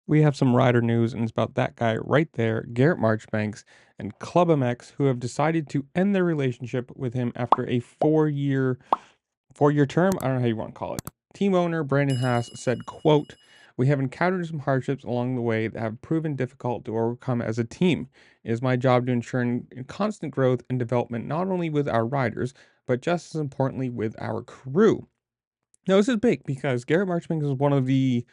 We have some rider news, and it's about that guy right there, Garrett Marchbanks and Clubmx, who have decided to end their relationship with him after a four-year term. I don't know how you want to call it. Team owner Brandon Haas said, quote, "We have encountered some hardships along the way that have proven difficult to overcome as a team. It is my job to ensure constant growth and development, not only with our riders, but just as importantly with our crew." Now, this is big because Garrett Marchbanks is one of the,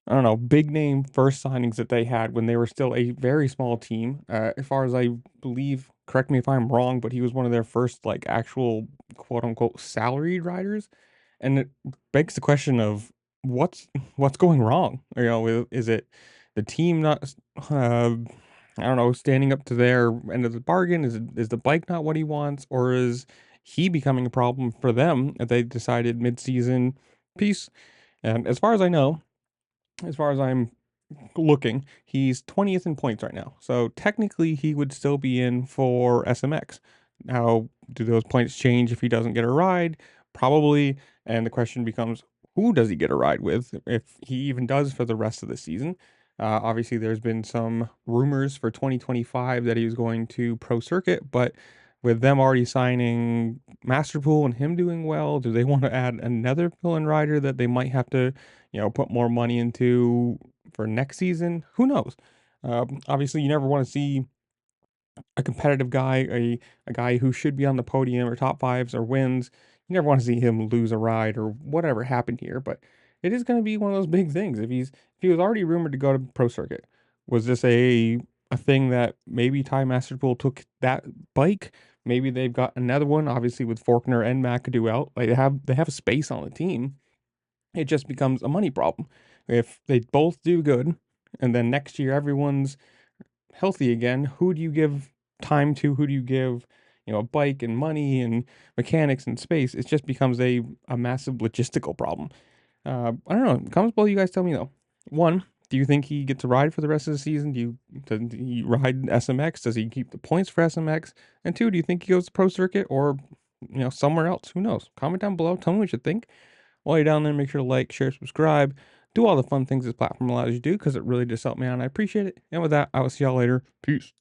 I don't know, big name first signings that they had when they were still a very small team. As far as I believe, correct me if I'm wrong, but he was one of their first like actual quote unquote salaried riders. And it begs the question of what's going wrong? Is it the team not I don't know, standing up to their end of the bargain? Is the bike not what he wants, or is he becoming a problem for them if they decided mid-season peace? And as far as I know, as far as I'm looking, he's 20th in points right now. So technically, he would still be in for SMX. Now, do those points change if he doesn't get a ride? Probably. And the question becomes, who does he get a ride with if he even does for the rest of the season? Obviously, there's been some rumors for 2025 that he was going to pro circuit, but with them already signing Masterpool and him doing well, do they want to add another fill-in rider that they might have to, put more money into for next season? Who knows? Obviously, you never want to see a competitive guy, a guy who should be on the podium or top fives or wins. You never want to see him lose a ride or whatever happened here. But it is going to be one of those big things. If he was already rumored to go to pro circuit, was this a thing that maybe Ty Masterpool took that bike? Maybe they've got another one. Obviously, with Faulkner and McAdoo out, like they have a space on the team. It just becomes a money problem. If they both do good, and then next year everyone's healthy again, who do you give time to? Who do you give, a bike and money and mechanics and space? It just becomes a massive logistical problem. I don't know. Comments below, you guys tell me though. One, do you think he gets a ride for the rest of the season? Does he ride SMX? Does he keep the points for SMX? And two, do you think he goes to pro circuit or somewhere else? Who knows? Comment down below. Tell me what you think. While you're down there, make sure to like, share, subscribe, do all the fun things this platform allows you to do because it really does help me out and I appreciate it. And with that, I will see y'all later. Peace.